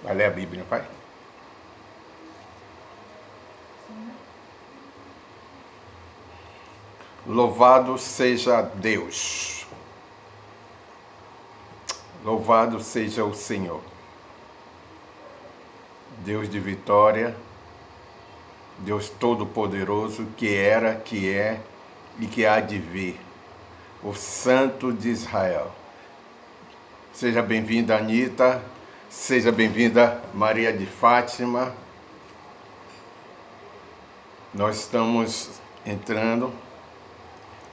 Vai ler a Bíblia, pai? Louvado seja Deus. Louvado seja o Senhor. Deus de vitória, Deus Todo-Poderoso, que era, que é e que há de vir. O Santo de Israel. Seja bem-vinda, Anita. Seja bem-vinda, Maria de Fátima. Nós estamos entrando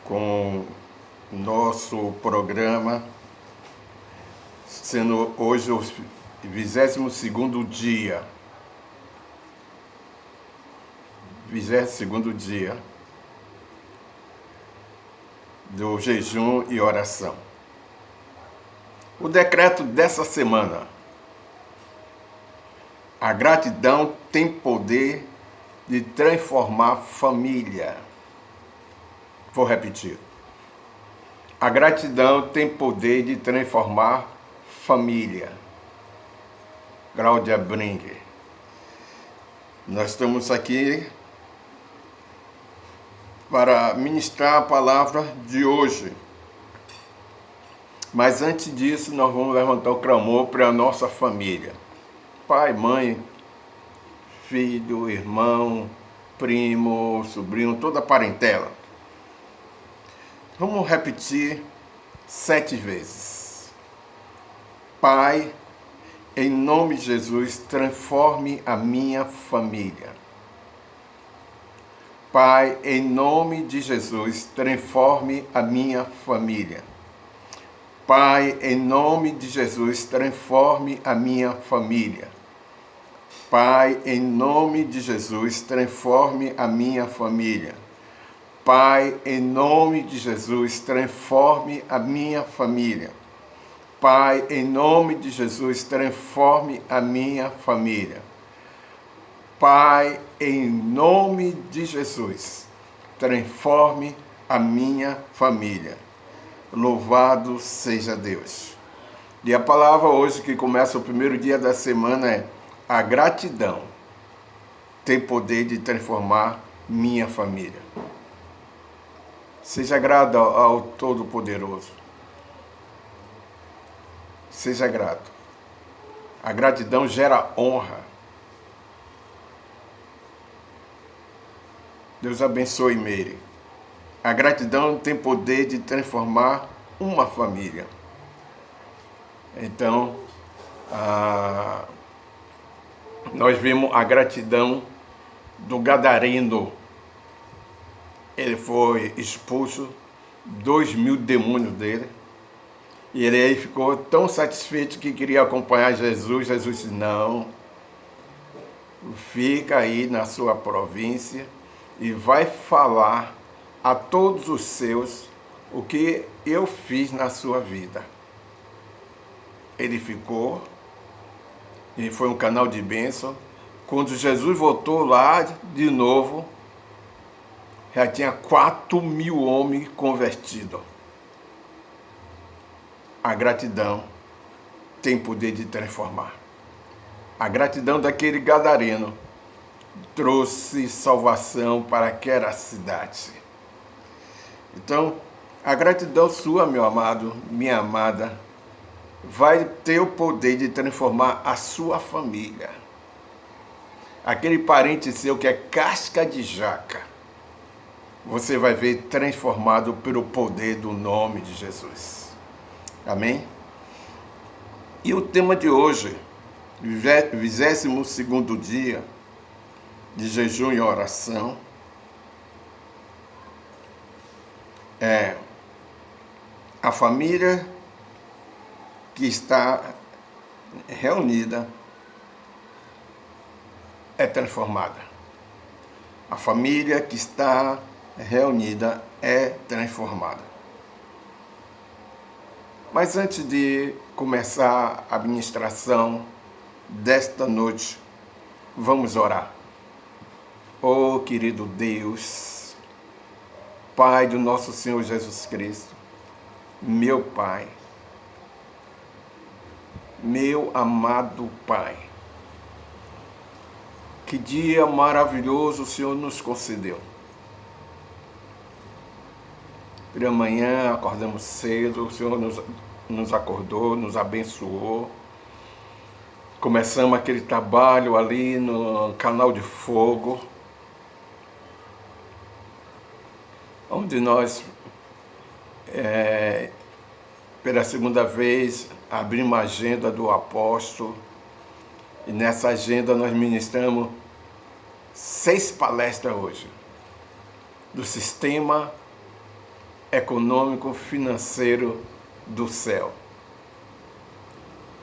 com o nosso programa, sendo hoje o 22º dia. 22º dia do jejum e oração. O decreto dessa semana: a gratidão tem poder de transformar família. Vou repetir. A gratidão tem poder de transformar família. Cláudia Bringer. Nós estamos aqui para ministrar a palavra de hoje. Mas antes disso, nós vamos levantar o clamor para a nossa família. Pai, mãe, filho, irmão, primo, sobrinho, toda a parentela. Vamos repetir 7 vezes. Pai, em nome de Jesus, transforme a minha família. Pai, em nome de Jesus, transforme a minha família. Pai, em nome de Jesus, transforme a minha família. Pai, em nome de Jesus, transforme a minha família. Pai, em nome de Jesus, transforme a minha família. Pai, em nome de Jesus, transforme a minha família. Pai, em nome de Jesus, transforme a minha família. Louvado seja Deus. E a palavra hoje que começa o primeiro dia da semana é: a gratidão tem poder de transformar minha família. Seja grato ao Todo-Poderoso. Seja grato. A gratidão gera honra. Deus abençoe, Meire. A gratidão tem poder de transformar uma família. Então, nós vimos a gratidão do gadareno. Ele foi expulso, 2.000 demônios dele. E ele aí ficou tão satisfeito que queria acompanhar Jesus. Jesus disse: não, fica aí na sua província e vai falar a todos os seus o que eu fiz na sua vida. Ele ficou, e foi um canal de bênção. Quando Jesus voltou lá de novo, já tinha 4.000 homens convertidos. A gratidão tem poder de transformar. A gratidão daquele gadareno trouxe salvação para aquela cidade. Então, a gratidão sua, meu amado, minha amada, vai ter o poder de transformar a sua família. Aquele parente seu que é casca de jaca, você vai ver transformado pelo poder do nome de Jesus. Amém? E o tema de hoje, 22º dia de jejum e oração, é: a família que está reunida é transformada. A família que está reunida é transformada. Mas antes de começar a ministração desta noite, vamos orar. Oh, querido Deus, Pai do nosso Senhor Jesus Cristo, meu Pai, meu amado Pai, Que dia maravilhoso o Senhor nos concedeu. Pela manhã acordamos cedo, o Senhor nos acordou, nos abençoou. Começamos aquele trabalho ali no Canal de Fogo, onde nós, pela segunda vez, abrimos a agenda do apóstolo. E nessa agenda nós ministramos 6 palestras hoje, do sistema econômico financeiro do céu.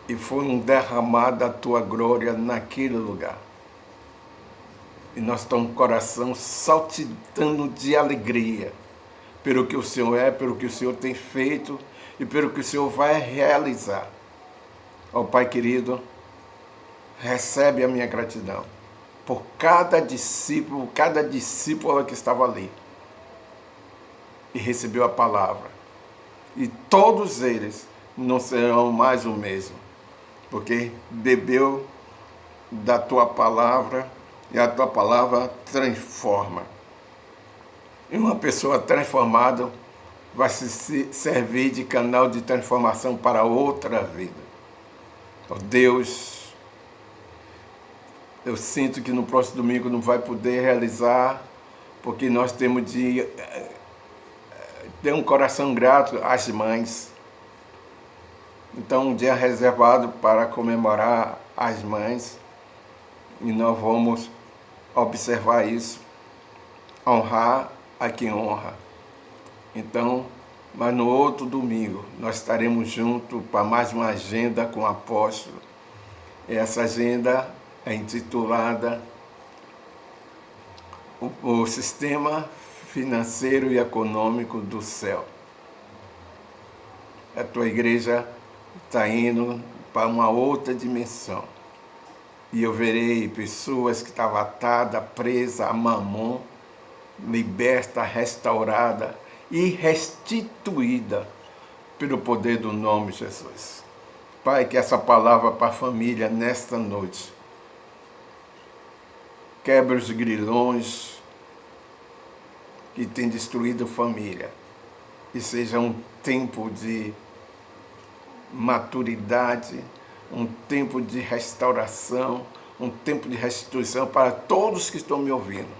E foi um derramar da tua glória naquele lugar. E nós estamos com o coração saltitando de alegria pelo que o Senhor é, pelo que o Senhor tem feito e pelo que o Senhor vai realizar. Ó Pai querido, recebe a minha gratidão por cada discípula que estava ali e recebeu a palavra. E todos eles não serão mais o mesmo, porque bebeu da tua palavra e a tua palavra transforma. E uma pessoa transformada vai se servir de canal de transformação para outra vida. Oh Deus, eu sinto que no próximo domingo não vai poder realizar, porque nós temos de ter um coração grato às mães. Então, um dia reservado para comemorar as mães, e nós vamos observar isso, honrar a quem honra. Então, mas no outro domingo, nós estaremos juntos para mais uma agenda com o apóstolo. E essa agenda é intitulada o Sistema Financeiro e Econômico do Céu. A tua igreja está indo para uma outra dimensão. E eu verei pessoas que estavam atadas, presas a mamon, liberta, restaurada e restituída pelo poder do nome de Jesus. Pai, que essa palavra para a família nesta noite quebre os grilhões que têm destruído a família e seja um tempo de maturidade, um tempo de restauração, um tempo de restituição para todos que estão me ouvindo,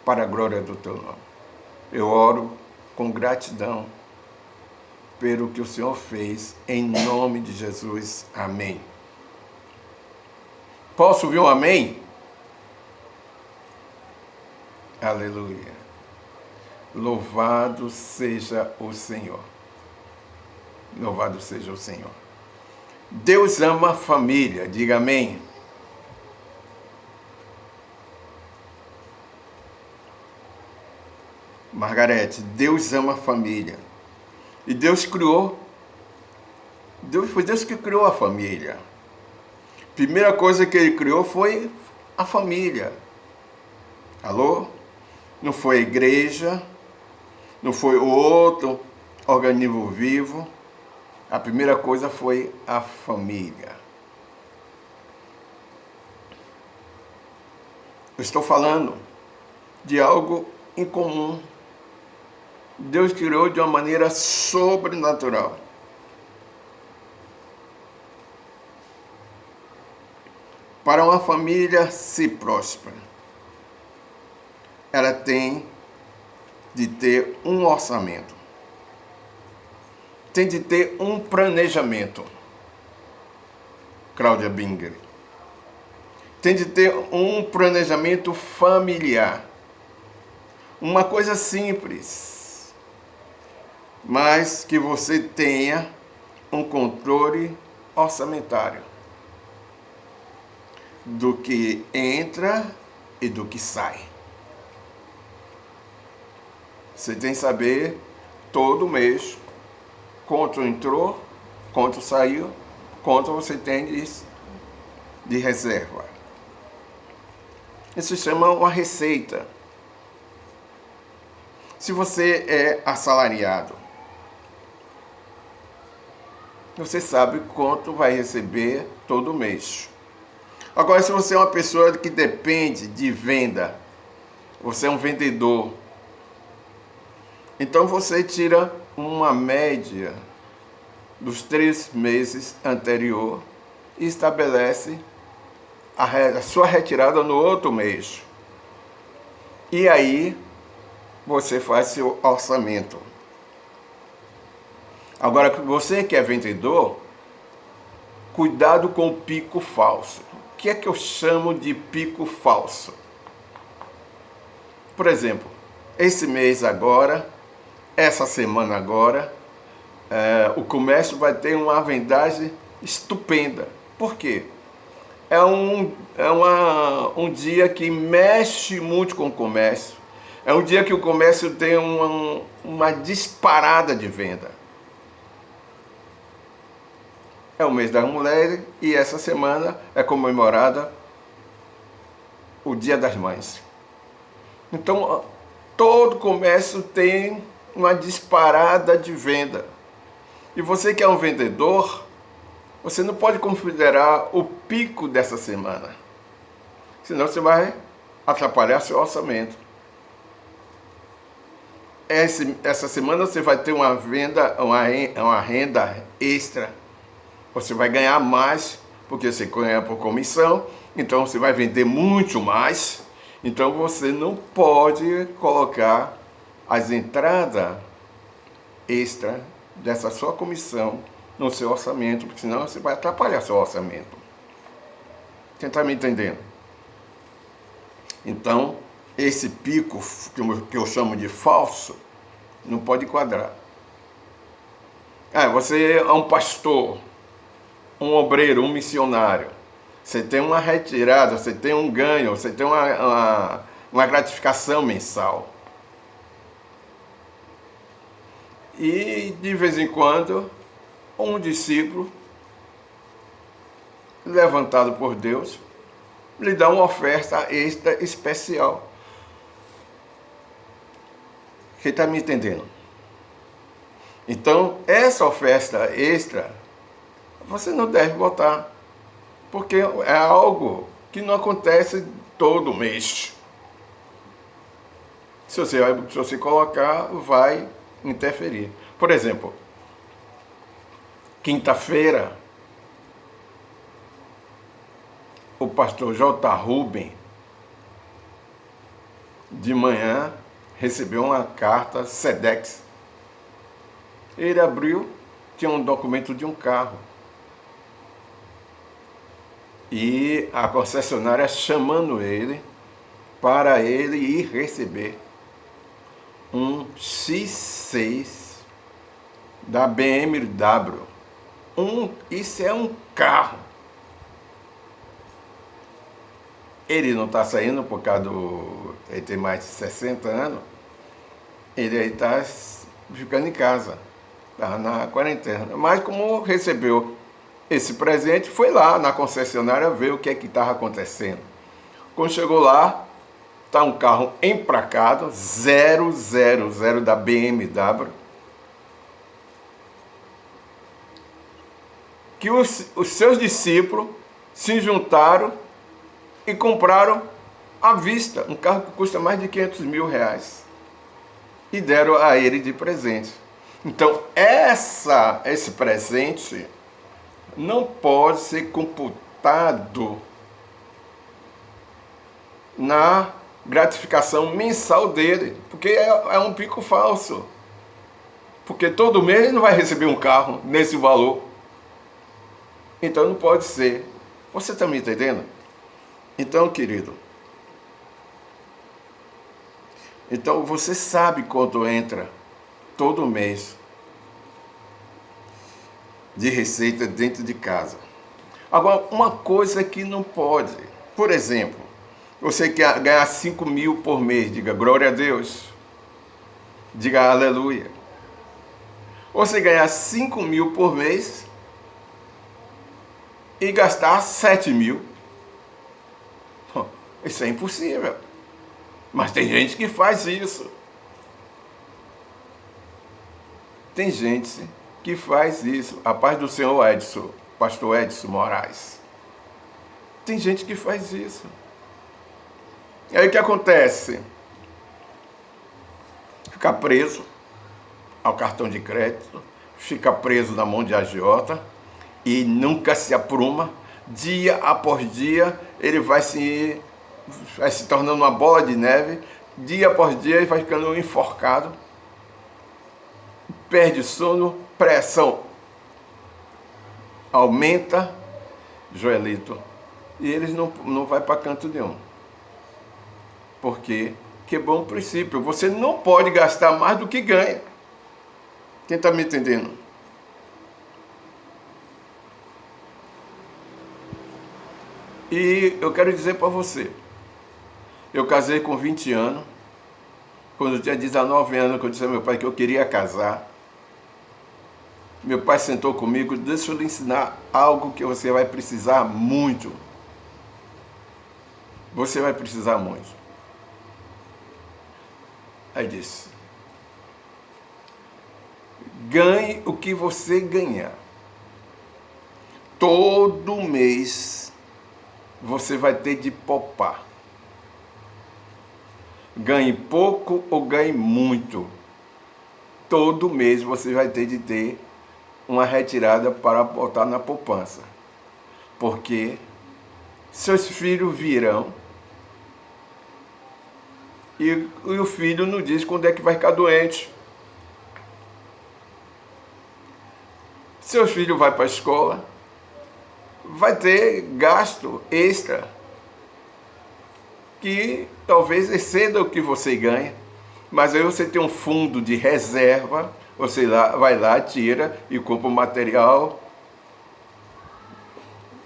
para a glória do teu nome. Eu oro com gratidão pelo que o Senhor fez, em nome de Jesus. Amém. Posso ouvir um amém? Aleluia. Louvado seja o Senhor. Louvado seja o Senhor. Deus ama a família, diga amém. Margarete, Deus ama a família. E Deus criou. Foi Deus que criou a família. Primeira coisa que Ele criou foi a família. Alô? Não foi a igreja, não foi o outro organismo vivo. A primeira coisa foi a família. Eu estou falando de algo incomum. Deus criou de uma maneira sobrenatural. Para uma família se próspera, ela tem de ter um orçamento. Tem de ter um planejamento. Cláudia Binger. Tem de ter um planejamento familiar. Uma coisa simples, mas que você tenha um controle orçamentário do que entra e do que sai. Você tem que saber todo mês quanto entrou, quanto saiu, quanto você tem de reserva. Isso se chama uma receita. Se você é assalariado, você sabe quanto vai receber todo mês. Agora, se você é uma pessoa que depende de venda, você é um vendedor, então você tira uma média dos 3 meses anterior e estabelece a sua retirada no outro mês. E aí você faz seu orçamento. Agora, você que é vendedor, cuidado com o pico falso. O que é que eu chamo de pico falso? Por exemplo, esse mês agora, essa semana agora, o comércio vai ter uma vendagem estupenda. Por quê? É um dia que mexe muito com o comércio. É um dia que o comércio tem uma disparada de venda. É o mês das mulheres e essa semana é comemorada o Dia das Mães. Então, todo comércio tem uma disparada de venda. E você que é um vendedor, você não pode considerar o pico dessa semana. Senão você vai atrapalhar seu orçamento. Essa semana você vai ter uma renda extra. Você vai ganhar mais, porque você ganha por comissão, então você vai vender muito mais. Então você não pode colocar as entradas extra dessa sua comissão no seu orçamento, porque senão você vai atrapalhar seu orçamento. Você está me entendendo? Então, esse pico que eu chamo de falso, não pode quadrar. Você é um pastor, um obreiro, um missionário. Você tem uma retirada, você tem um ganho, você tem uma gratificação mensal. E de vez em quando, um discípulo, levantado por Deus, lhe dá uma oferta extra especial. Você está me entendendo? Então, essa oferta extra, você não deve botar, porque é algo que não acontece todo mês. Se você colocar, vai interferir. Por exemplo, quinta-feira, o pastor J. Rubem, de manhã, recebeu uma carta SEDEX. Ele abriu, tinha um documento de um carro. E a concessionária chamando ele para ele ir receber um X6 da BMW. Isso é um carro. Ele não está saindo por causa do... Ele tem mais de 60 anos. Ele aí está ficando em casa. Está na quarentena. Mas como recebeu esse presente, foi lá na concessionária ver o que é que estava acontecendo. Quando chegou lá, está um carro emplacado, 000 da BMW, que os seus discípulos se juntaram e compraram à vista, um carro que custa mais de 500 mil reais, e deram a ele de presente. Então, esse presente não pode ser computado na gratificação mensal dele, porque é um pico falso. Porque todo mês ele não vai receber um carro nesse valor. Então não pode ser. Você está me entendendo? Então, querido, então você sabe quanto entra todo mês de receita dentro de casa. Agora, uma coisa que não pode, por exemplo, você quer ganhar 5 mil por mês, diga glória a Deus, diga aleluia. Você ganhar 5 mil por mês e gastar 7 mil. Isso é impossível. Mas tem gente que faz isso. Tem gente que faz isso. A paz do Senhor Edson, pastor Edson Moraes. Tem gente que faz isso. E aí o que acontece? Fica preso ao cartão de crédito, fica preso na mão de agiota e nunca se apruma. Dia após dia ele vai se tornando uma bola de neve. Dia após dia ele vai ficando enforcado, perde sono, pressão aumenta, Joelito, e eles não vai para canto nenhum. Porque quebrou um princípio. Você não pode gastar mais do que ganha. Quem está me entendendo? E eu quero dizer para você, eu casei com 20 anos, quando eu tinha 19 anos, que eu disse ao meu pai que eu queria casar, meu pai sentou comigo, deixa eu lhe ensinar algo que você vai precisar muito. Você vai precisar muito. Aí disse, ganhe o que você ganhar. Todo mês você vai ter de poupar. Ganhe pouco ou ganhe muito. Todo mês você vai ter de ter uma retirada para botar na poupança. Porque seus filhos virão e o filho não diz quando é que vai ficar doente. Seus filhos vão para a escola, vai ter gasto extra, que talvez exceda o que você ganha, mas aí você tem um fundo de reserva, você vai lá, tira e compra o material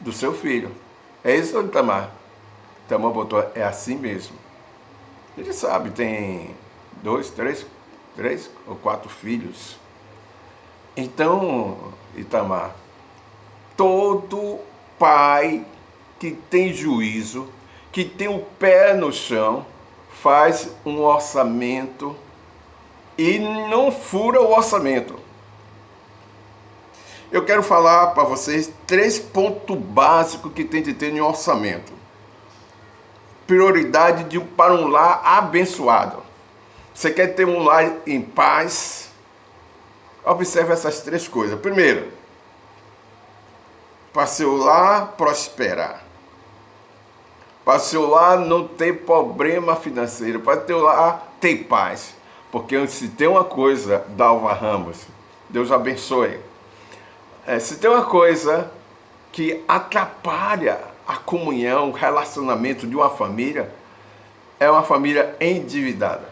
do seu filho. É isso, Itamar? Itamar botou, é assim mesmo. Ele sabe, tem 2, 3 ou 4 filhos. Então, Itamar, todo pai que tem juízo, que tem o pé no chão, faz um orçamento e não fura o orçamento. Eu quero falar para vocês 3 pontos básicos que tem de ter em um orçamento. Prioridade para um lar abençoado. Você quer ter um lar em paz? Observe essas 3 coisas. Primeiro, para seu lar prosperar. Para seu lar não ter problema financeiro. Para seu lar ter paz. Porque se tem uma coisa, Dalva Ramos, Deus abençoe. Se tem uma coisa que atrapalha a comunhão, o relacionamento de uma família, é uma família endividada.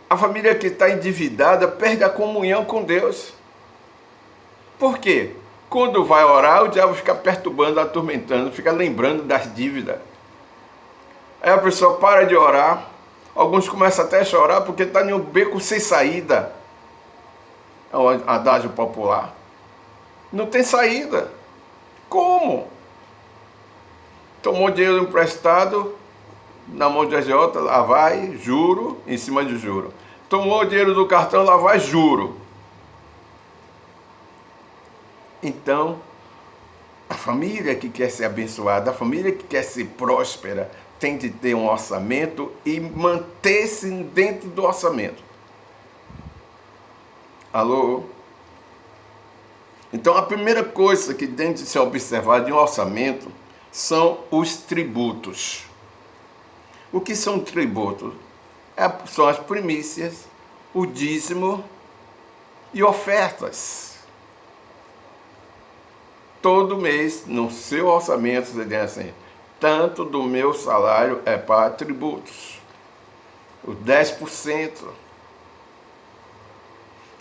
A família que está endividada perde a comunhão com Deus. Por quê? Quando vai orar, o diabo fica perturbando, atormentando, fica lembrando das dívidas. Aí a pessoa para de orar, alguns começam até a chorar porque está em um beco sem saída. É um adágio popular. Não tem saída. Como? Tomou dinheiro emprestado na mão de agiota, lá vai juro em cima de juro. Tomou o dinheiro do cartão, lá vai juro. Então, a família que quer ser abençoada, a família que quer ser próspera, tem de ter um orçamento e manter-se dentro do orçamento. Alô? Então, a primeira coisa que tem de ser observada em um orçamento são os tributos. O que são tributos? São as primícias, o dízimo e ofertas. Todo mês, no seu orçamento, você tem assim, tanto do meu salário é para tributos. O 10%.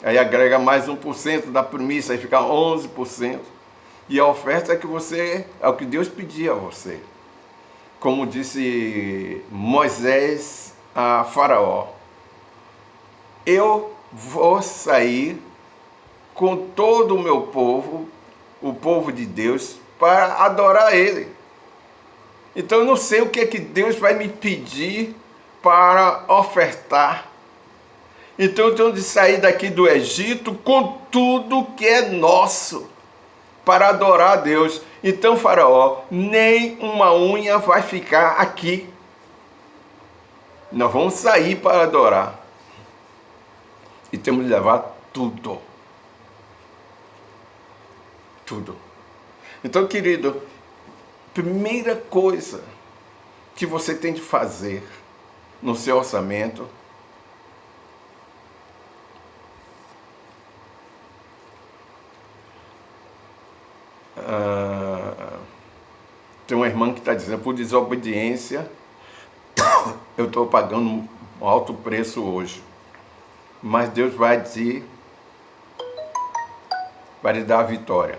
Aí agrega mais 1% da primícia, aí fica 11%. E a oferta é o que Deus pedia a você. Como disse Moisés a Faraó, eu vou sair com todo o meu povo, o povo de Deus, para adorar Ele. Então eu não sei o que é que Deus vai me pedir para ofertar. Então eu tenho de sair daqui do Egito com tudo que é nosso. para adorar a Deus. Então, Faraó, nem uma unha vai ficar aqui. Nós vamos sair para adorar. E temos de levar tudo. Tudo. Então, querido, primeira coisa que você tem de fazer no seu orçamento tem uma irmã que está dizendo, por desobediência, eu estou pagando um alto preço hoje. Mas Deus vai lhe dar a vitória.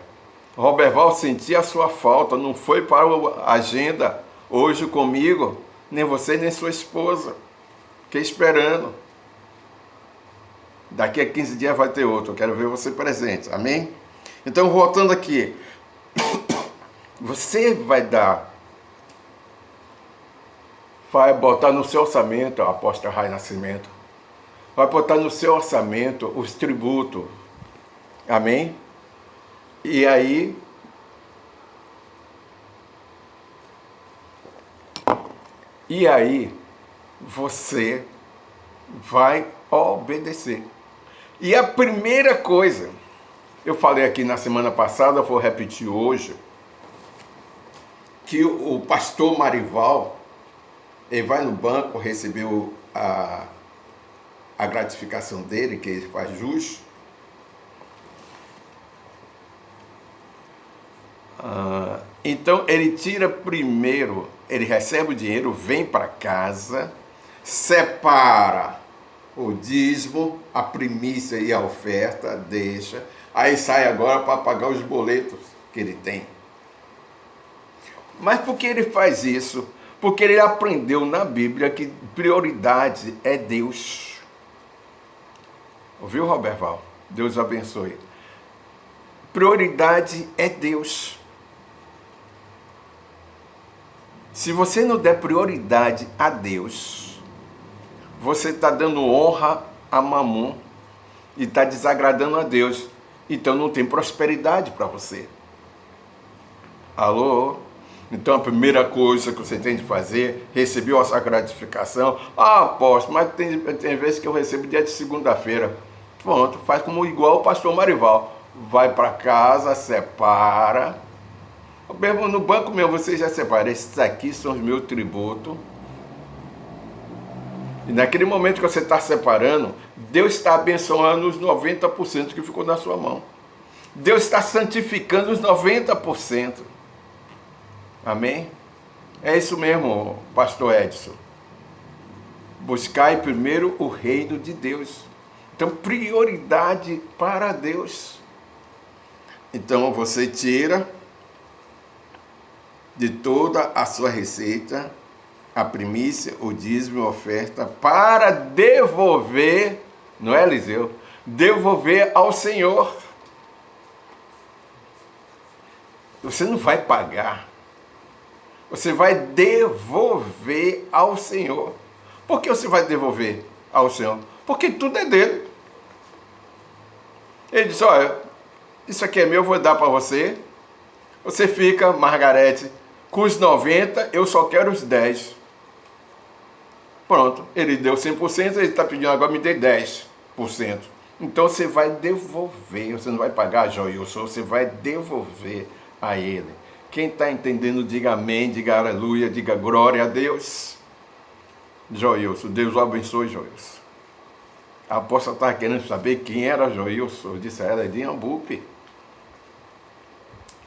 Roberval, senti a sua falta, não foi para a agenda hoje comigo, nem você nem sua esposa. Fiquei esperando. Daqui a 15 dias vai ter outro, eu quero ver você presente, amém? Então, voltando aqui, você vai botar no seu orçamento, a apóstola Rai Nascimento, vai botar no seu orçamento os tributos, amém? E aí, você vai obedecer. E a primeira coisa, eu falei aqui na semana passada, vou repetir hoje, que o pastor Marival, ele vai no banco, recebeu a gratificação dele, que ele faz jus. Então ele tira primeiro, ele recebe o dinheiro, vem para casa, separa o dízimo, a primícia e a oferta, deixa, aí sai agora para pagar os boletos que ele tem. Mas por que ele faz isso? Porque ele aprendeu na Bíblia que prioridade é Deus. Ouviu, Roberval? Deus abençoe. Prioridade é Deus. Se você não der prioridade a Deus, você está dando honra a Mamon e está desagradando a Deus. Então não tem prosperidade para você. Alô? Então a primeira coisa que você tem de fazer, recebeu essa gratificação. Ah, apóstolo, mas tem vezes que eu recebo dia de segunda-feira. Pronto, faz como igual o pastor Marival. Vai para casa, separa. No banco mesmo você já separa. Esses aqui são os meus tributos. E naquele momento que você está separando, Deus está abençoando os 90% que ficou na sua mão. Deus está santificando os 90%. Amém? É isso mesmo, pastor Edson. Buscai primeiro o reino de Deus. Então, prioridade para Deus. Então, você tira de toda a sua receita a primícia, o dízimo, a oferta, para devolver, não é, Eliseu? Devolver ao Senhor. Você não vai pagar. Você vai devolver ao Senhor. Por que você vai devolver ao Senhor? Porque tudo é dele. Ele diz, olha, isso aqui é meu, eu vou dar para você. Você fica, Margarete, com os 90, eu só quero os 10. Pronto, ele deu 100%, ele está pedindo agora, me dê 10%. Então você vai devolver, você não vai pagar, Joilson, você vai devolver a ele. Quem está entendendo, diga amém, diga aleluia, diga glória a Deus. Joilson, Deus o abençoe, Joilson. A apóstola estava querendo saber quem era Joilson. Eu disse a ela, é de Iambupe.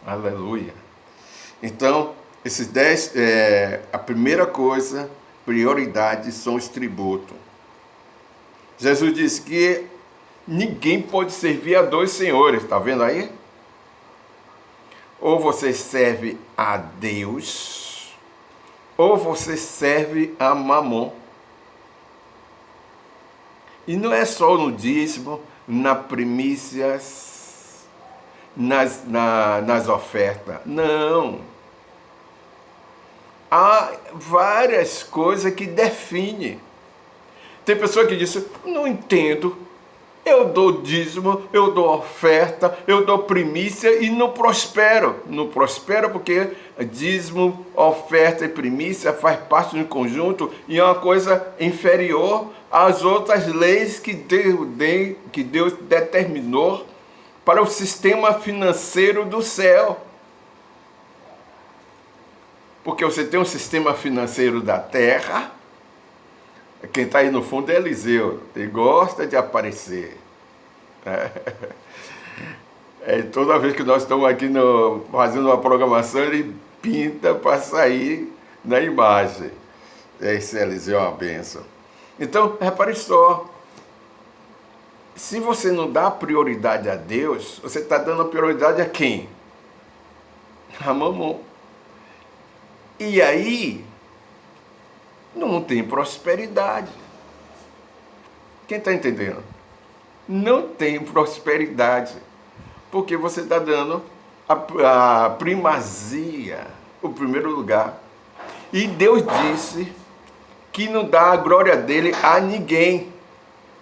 Aleluia. Então, esses 10, a primeira coisa, prioridade, são os tributos. Jesus disse que ninguém pode servir a dois senhores, está vendo aí? Ou você serve a Deus, ou você serve a Mamon. E não é só no dízimo, nas primícias, nas ofertas. Não. Há várias coisas que definem. Tem pessoa que diz, não entendo. Eu dou dízimo, eu dou oferta, eu dou primícia e não prospero. Não prospero porque dízimo, oferta e primícia faz parte de um conjunto e é uma coisa inferior às outras leis que Deus determinou para o sistema financeiro do céu. Porque você tem um sistema financeiro da terra. Quem está aí no fundo é Eliseu, ele gosta de aparecer. Toda vez que nós estamos aqui fazendo uma programação, ele pinta para sair na imagem. Esse Eliseu é uma benção. Então, repare só, se você não dá prioridade a Deus, você está dando prioridade a quem? A Mamon. E aí, não tem prosperidade. Quem está entendendo? Não tem prosperidade, porque você está dando a primazia, o primeiro lugar. E Deus disse que não dá a glória dele a ninguém.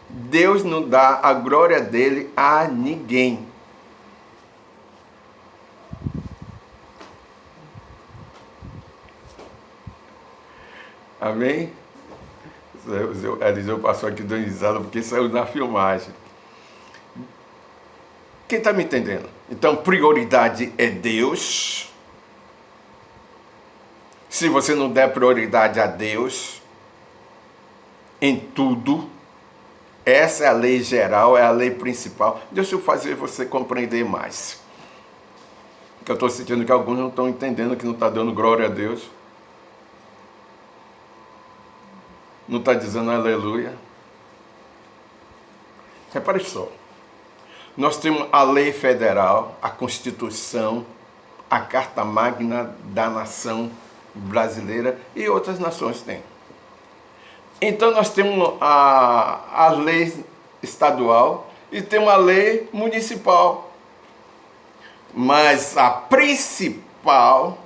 Deus não dá a glória dele a ninguém. Amém? Eliseu passou aqui dando risada porque saiu na filmagem. Quem está me entendendo? Então, prioridade é Deus. Se você não der prioridade a Deus em tudo, essa é a lei geral, é a lei principal. Deixa eu fazer você compreender mais. Porque eu estou sentindo que alguns não estão entendendo, que não está dando glória a Deus. Não está dizendo aleluia. Repare só. Nós temos a lei federal, a Constituição, a Carta Magna da nação brasileira e outras nações têm. Então nós temos a lei estadual e temos a lei municipal. Mas a principal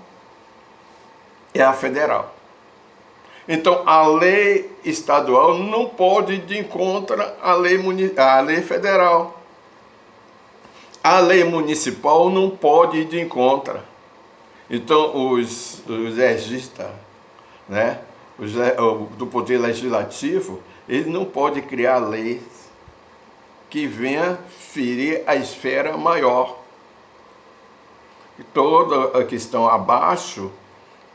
é a federal. Então, a lei estadual não pode ir de encontro à lei federal. A lei municipal não pode ir de encontro. Então, os legistas, né, do poder legislativo, eles não podem criar leis que venham ferir a esfera maior. E toda a que estão abaixo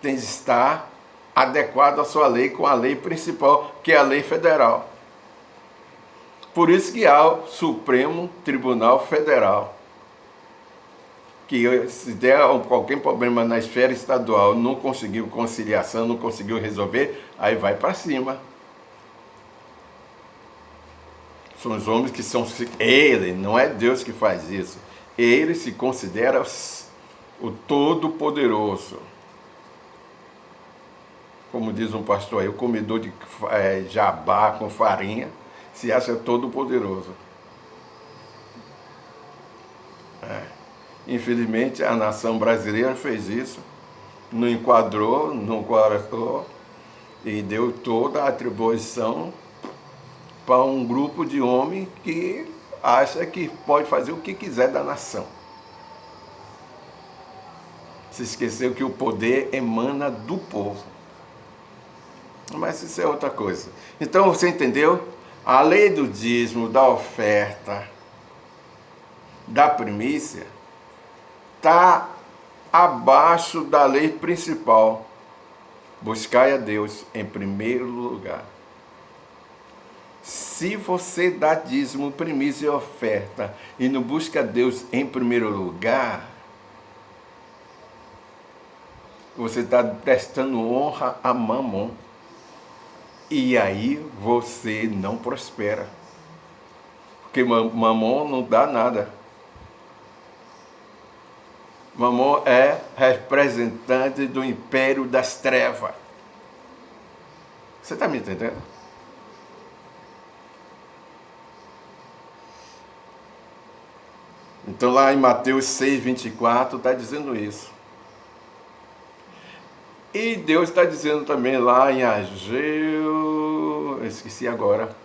tem que estar adequado à sua lei com a lei principal, que é a lei federal. Por isso que há o Supremo Tribunal Federal, que se der qualquer problema na esfera estadual, não conseguiu conciliação, não conseguiu resolver, aí vai para cima. São os homens que são... Ele, não é Deus que faz isso. Ele se considera o Todo-Poderoso. Como diz um pastor aí, o comedor de jabá com farinha se acha todo poderoso. Infelizmente, a nação brasileira fez isso, não enquadrou, não guardou e deu toda a atribuição para um grupo de homens que acha que pode fazer o que quiser da nação. Se esqueceu que o poder emana do povo. Mas isso é outra coisa. Então você entendeu? A lei do dízimo, da oferta, da primícia, está abaixo da lei principal. Buscai a Deus em primeiro lugar. Se você dá dízimo, primícia e oferta e não busca Deus em primeiro lugar, você está prestando honra a Mamon. E aí você não prospera. Porque Mamon não dá nada. Mamon é representante do império das trevas. Você está me entendendo? Então lá em Mateus 6:24 está dizendo isso. E Deus está dizendo também lá em Ageu, eu esqueci agora,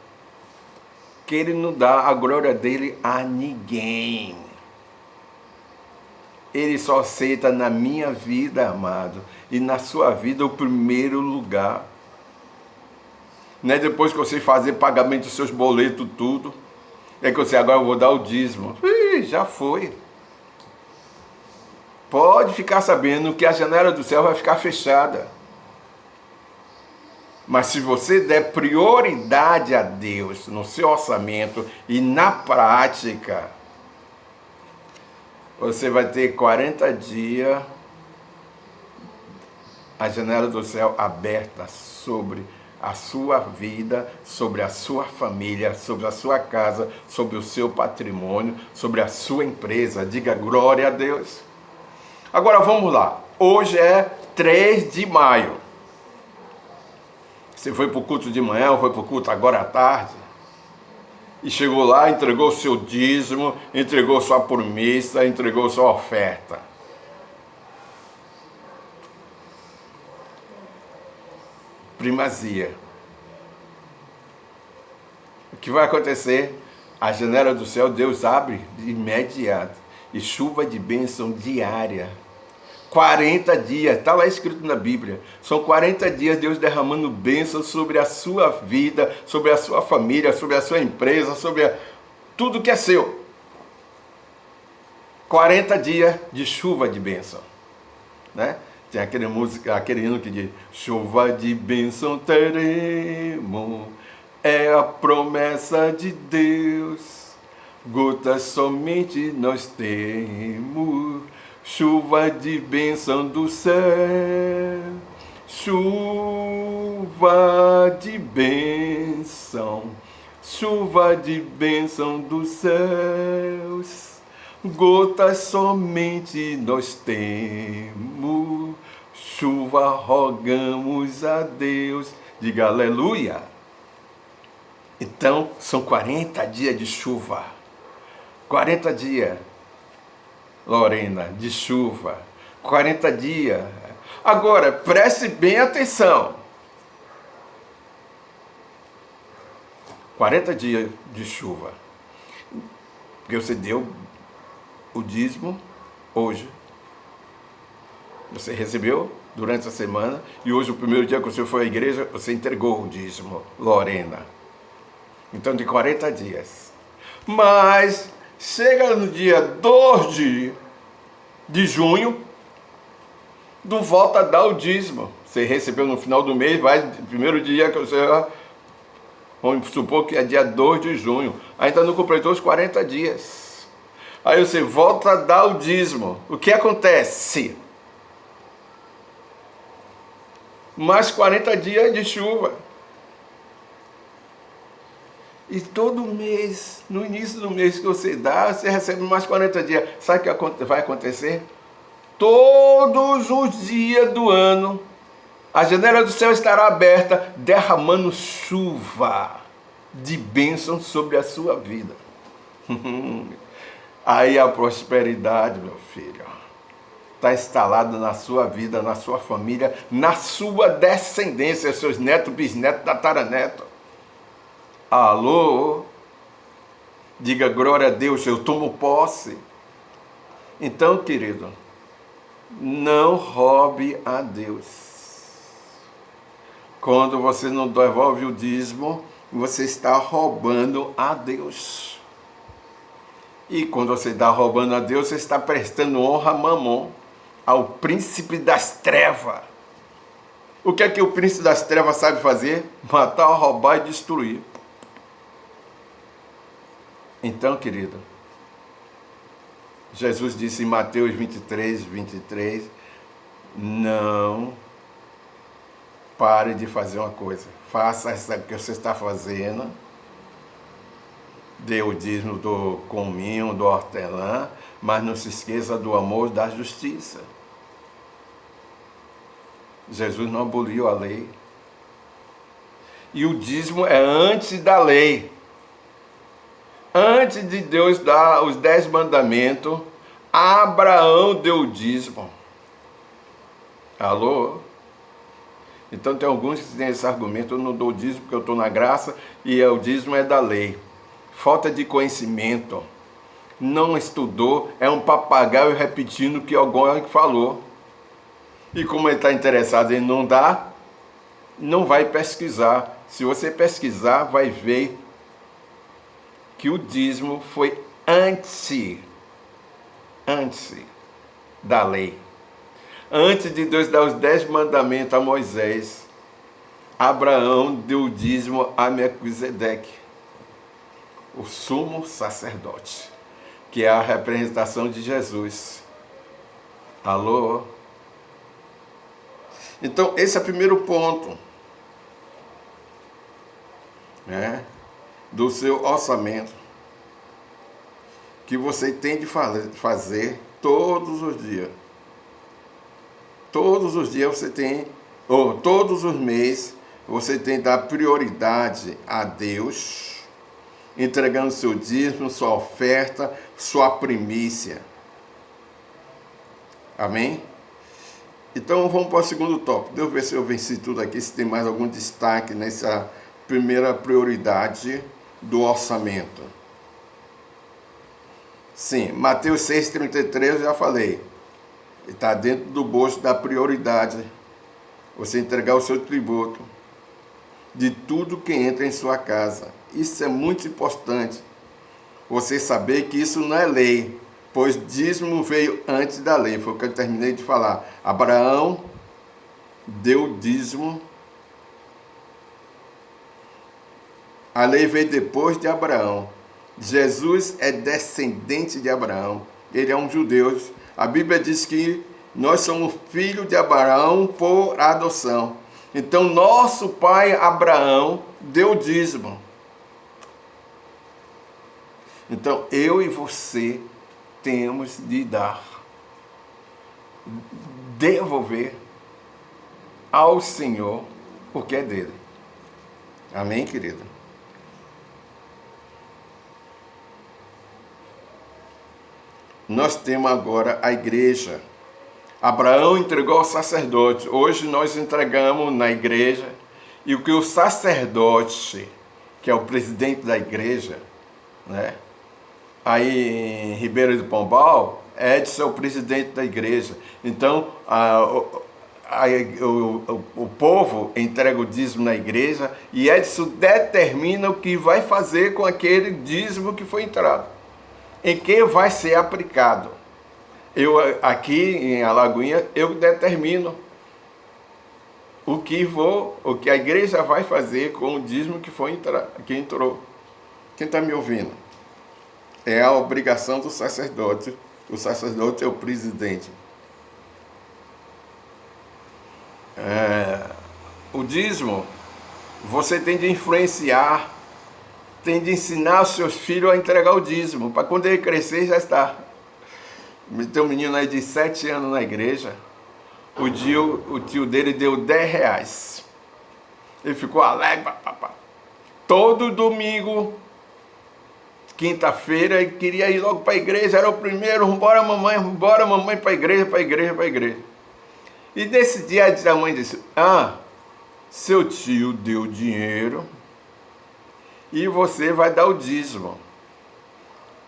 que Ele não dá a glória dele a ninguém. Ele só aceita na minha vida, amado, e na sua vida o primeiro lugar. Não é depois que você fazer pagamento dos seus boletos, tudo, é que você agora eu vou dar o dízimo. Já foi. Pode ficar sabendo que a janela do céu vai ficar fechada. Mas se você der prioridade a Deus no seu orçamento e na prática, você vai ter 40 dias a janela do céu aberta sobre a sua vida, sobre a sua família, sobre a sua casa, sobre o seu patrimônio, sobre a sua empresa. Diga glória a Deus. Agora vamos lá. Hoje é 3 de maio. Você foi para o culto de manhã ou foi para o culto agora à tarde? E chegou lá, entregou o seu dízimo, entregou sua promessa, entregou sua oferta. Primazia. O que vai acontecer? A janela do céu Deus abre de imediato. E chuva de bênção diária. 40 dias, está lá escrito na Bíblia. São 40 dias Deus derramando bênção sobre a sua vida, sobre a sua família, sobre a sua empresa, sobre tudo que é seu. 40 dias de chuva de bênção, né? Tem aquele hino que diz: chuva de bênção teremos, é a promessa de Deus, gotas somente nós temos, chuva de bênção do céu, chuva de bênção dos céus, gotas somente nós temos, chuva rogamos a Deus. Diga aleluia. Então, são 40 dias de chuva. 40 dias, Lorena, de chuva. 40 dias. Agora, preste bem atenção. 40 dias de chuva. Porque você deu o dízimo hoje. Você recebeu durante a semana. E hoje, o primeiro dia que você foi à igreja, você entregou o dízimo, Lorena. Então, de 40 dias. Mas chega no dia 2 de junho, não volta a dar o dízimo. Você recebeu no final do mês, vai, primeiro dia que você... Vamos supor que é dia 2 de junho. Ainda não completou os 40 dias. Aí você volta a dar o dízimo. O que acontece? Mais 40 dias de chuva. E todo mês, no início do mês que você dá, você recebe mais 40 dias. Sabe o que vai acontecer? Todos os dias do ano, a janela do céu estará aberta, derramando chuva de bênção sobre a sua vida. Aí a prosperidade, meu filho, está instalada na sua vida, na sua família, na sua descendência, seus netos, bisnetos, tataranetos. Alô? Diga glória a Deus, eu tomo posse. Então, querido, não roube a Deus. Quando você não devolve o dízimo, você está roubando a Deus. E quando você está roubando a Deus, você está prestando honra a Mamon, ao príncipe das trevas. O que é que o príncipe das trevas sabe fazer? Matar, roubar e destruir. Então, querido, Jesus disse em Mateus 23, não pare de fazer uma coisa. Faça essa que você está fazendo. Dê o dízimo do cominho, do hortelã, mas não se esqueça do amor, da justiça. Jesus não aboliu a lei. E o dízimo é antes da lei. Antes de Deus dar os 10 mandamentos, Abraão deu o dízimo. Alô? Então tem alguns que têm esse argumento: eu não dou o dízimo porque eu estou na graça e o dízimo é da lei. falta de conhecimento, não estudou, é um papagaio repetindo o que alguém falou. E como ele está interessado em não dar, não vai pesquisar. Se você pesquisar, vai ver que o dízimo foi antes da lei. Antes de Deus dar os 10 mandamentos a Moisés, Abraão deu o dízimo a Melquisedeque, o sumo sacerdote, que é a representação de Jesus. Alô? Então, esse é o primeiro ponto, né, do seu orçamento, que você tem de fazer todos os dias. Todos os dias você tem, ou todos os meses, você tem de dar prioridade a Deus, entregando seu dízimo, sua oferta, sua primícia. Amém? Então vamos para o segundo tópico. Deixa eu ver se eu venci tudo aqui, se tem mais algum destaque nessa primeira prioridade do orçamento. Sim, Mateus 6,33 eu já falei. Está dentro do bolso da prioridade. Você entregar o seu tributo de tudo que entra em sua casa. Isso é muito importante. Você saber que isso não é lei, pois dízimo veio antes da lei. Foi o que eu terminei de falar. Abraão deu dízimo. A lei veio depois de Abraão. Jesus é descendente de Abraão. Ele é um judeu. A Bíblia diz que nós somos filhos de Abraão por adoção. Então, nosso pai Abraão deu dízimo. Então, eu e você temos de dar, devolver ao Senhor o que é dele. Amém, querido? Nós temos agora a igreja. Abraão entregou ao sacerdote. Hoje nós entregamos na igreja. E o que o sacerdote, que é o presidente da igreja, né? Aí em Ribeira do Pombal, Edson é o presidente da igreja. Então, o povo entrega o dízimo na igreja e Edson determina o que vai fazer com aquele dízimo que foi entrado, em que vai ser aplicado. Eu aqui em Alagoinha, eu determino o que a igreja vai fazer com o dízimo que entrou. Quem está me ouvindo? É a obrigação do sacerdote. O sacerdote é o presidente. O dízimo, você tem de influenciar, tem de ensinar os seus filhos a entregar o dízimo, para quando ele crescer já está. Tem um menino aí de 7 anos na igreja, o tio dele deu 10 reais. Ele ficou alegre, papá. Todo domingo, quinta-feira, ele queria ir logo para a igreja, era o primeiro, vambora mamãe para a igreja. E nesse dia a mãe disse, seu tio deu dinheiro e você vai dar o dízimo.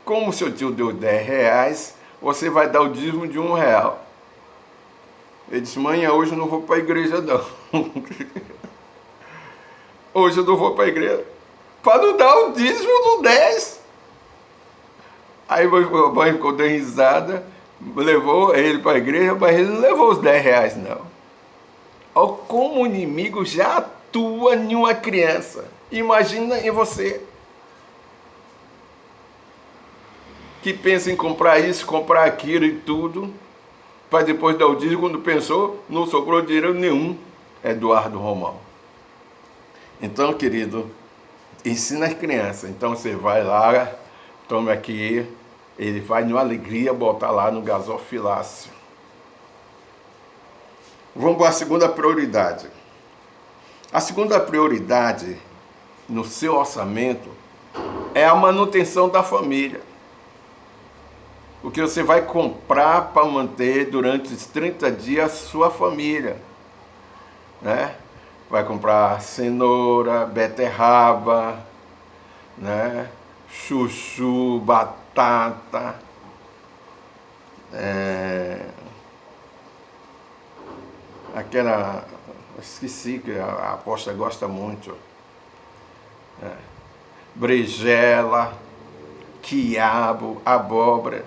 Como seu tio deu 10 reais, você vai dar o dízimo de R$1. Ele disse, mãe, hoje eu não vou para a igreja não. Hoje eu não vou para a igreja para não dar o dízimo do 10. Aí a mãe ficou dando risada, levou ele para a igreja, mas ele não levou os 10 reais não. Olha como o inimigo já atua em uma criança. Imagina em você, que pensa em comprar isso, comprar aquilo e tudo, para depois dar o dízimo, quando pensou, não sobrou dinheiro nenhum. Eduardo Romão. Então, querido, ensina as crianças. Então você vai lá, tome aqui, ele vai numa alegria botar lá no gasofilácio. Vamos para a segunda prioridade. A segunda prioridade no seu orçamento é a manutenção da família. O que você vai comprar para manter durante os 30 dias a sua família, né? Vai comprar cenoura, beterraba, né? chuchu, batata, aquela, esqueci que a apóstola gosta muito, berinjela, quiabo, abóbora.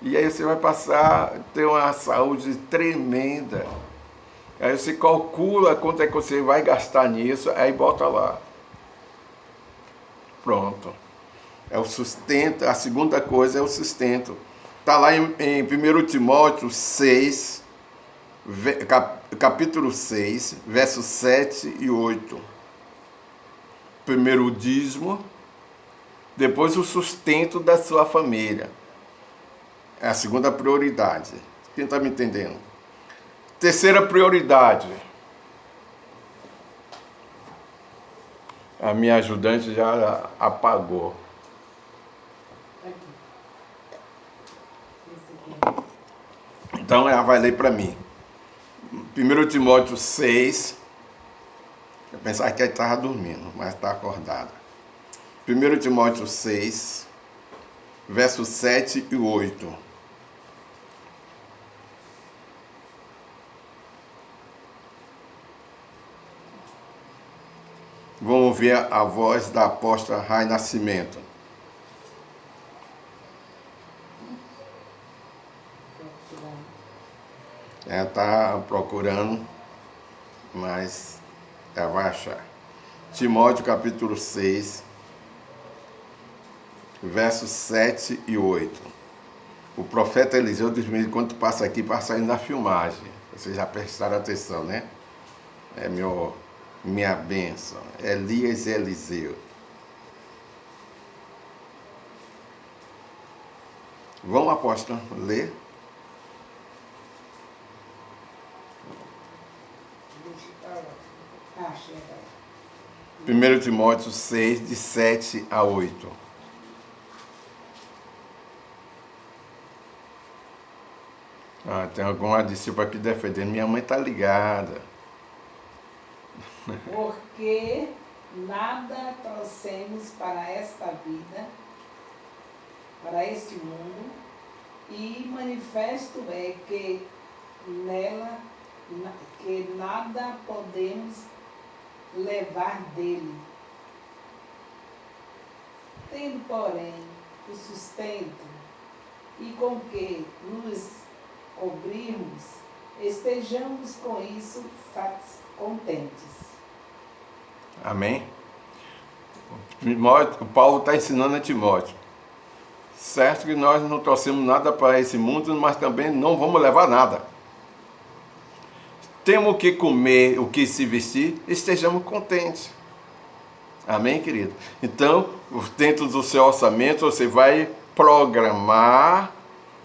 E aí você vai passar a ter uma saúde tremenda. Aí você calcula quanto é que você vai gastar nisso, aí bota lá. Pronto. É o sustento. A segunda coisa é o sustento. Está lá em 1 Timóteo 6, capítulo 6, versos 7 e 8. Primeiro o dízimo, depois o sustento da sua família. É a segunda prioridade. Quem está me entendendo? Terceira prioridade. A minha ajudante já apagou. Então ela vai ler para mim. 1 Timóteo 6. Eu pensava que ele estava dormindo, mas está acordado. 1 Timóteo 6, versos 7 e 8. Vamos ouvir a voz da apóstola Rai Nascimento. Ela está procurando, mas ela vai achar. Timóteo capítulo 6, versos 7 e 8. O profeta Eliseu diz: quando passa aqui, passa aí na filmagem. Vocês já prestaram atenção, né? É minha bênção. Elias e Eliseu. Vamos, apóstolo, ler? Primeiro Timóteo 6, de 7 a 8. Tem alguma discípula aqui defendendo. Minha mãe está ligada. Porque nada trouxemos para esta vida, para este mundo, e manifesto é que nela que nada podemos levar dele. Tendo, porém, o sustento e com que nos cobrirmos, estejamos com isso contentes. Amém? Paulo está ensinando a Timóteo. Certo que nós não trouxemos nada para esse mundo, mas também não vamos levar nada. Temos o que comer, o que se vestir, estejamos contentes. Amém, querido? Então, dentro do seu orçamento, você vai programar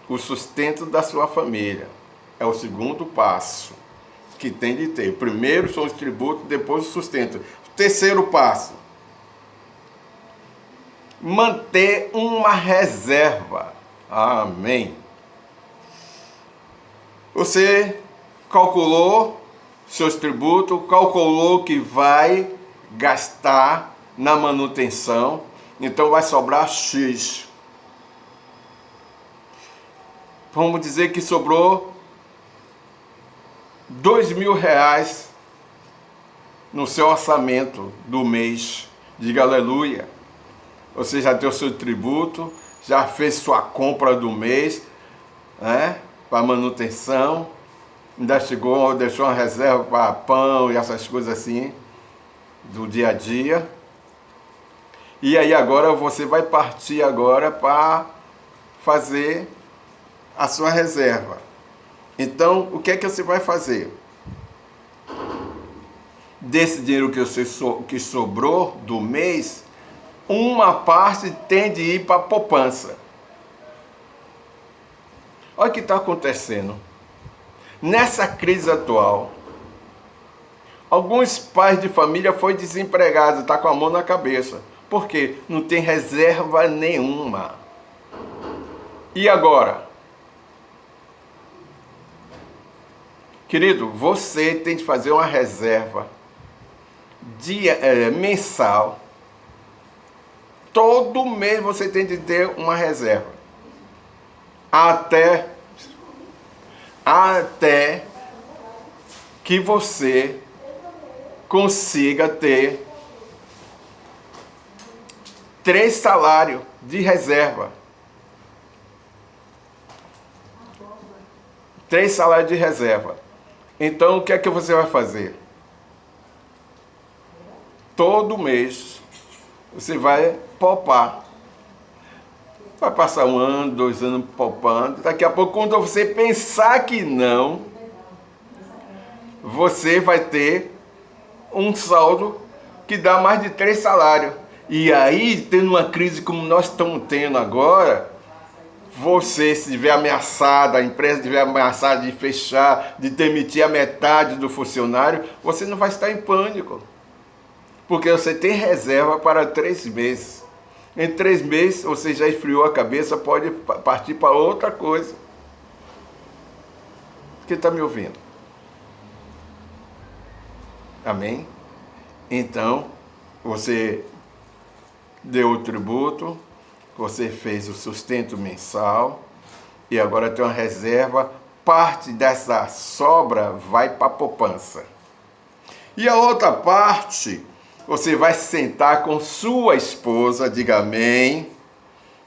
o sustento da sua família. É o segundo passo que tem de ter. Primeiro são os tributos, depois o sustento. Terceiro passo: manter uma reserva. Amém. Você calculou seus tributos, calculou que vai gastar na manutenção, então vai sobrar X. Vamos dizer que sobrou R$2.000 no seu orçamento do mês. Diga aleluia. Você já deu seu tributo, já fez sua compra do mês, né, para manutenção, ainda chegou, deixou uma reserva para pão e essas coisas assim, do dia a dia. E aí agora você vai partir agora para fazer a sua reserva. Então, o que é que você vai fazer? Desse dinheiro que sobrou do mês, uma parte tem de ir para a poupança. Olha o que está acontecendo. Nessa crise atual, alguns pais de família foram desempregados, está com a mão na cabeça. Por quê? Não tem reserva nenhuma. E agora? Querido, você tem que fazer uma reserva mensal Todo mês você tem de ter uma reserva. Até que você consiga ter 3 salários de reserva. 3 salários de reserva. Então, o que é que você vai fazer? Todo mês, você vai poupar. Vai passar 1 ano, 2 anos poupando. Daqui a pouco, quando você pensar que não, você vai ter um saldo que dá mais de 3 salários. E aí, tendo uma crise como nós estamos tendo agora, você, se estiver ameaçada, a empresa estiver ameaçada de fechar, de demitir a metade do funcionário, você não vai estar em pânico. Porque você tem reserva para 3 meses. Em 3 meses, você já esfriou a cabeça, pode partir para outra coisa. Quem está me ouvindo? Amém? Então, você deu o tributo, você fez o sustento mensal e agora tem uma reserva. Parte dessa sobra vai para a poupança. E a outra parte, você vai sentar com sua esposa, diga amém,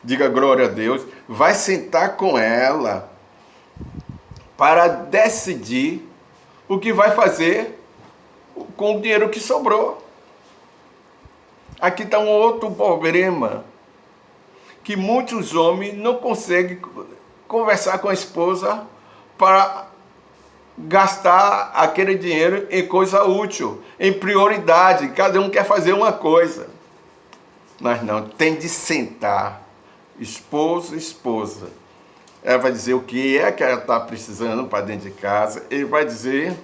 diga glória a Deus, vai sentar com ela para decidir o que vai fazer com o dinheiro que sobrou. Aqui está um outro problema, que muitos homens não conseguem conversar com a esposa para gastar aquele dinheiro em coisa útil, em prioridade. Cada um quer fazer uma coisa. Mas não, tem de sentar, esposo, esposa. Ela vai dizer o que é que ela está precisando para dentro de casa. Ele vai dizer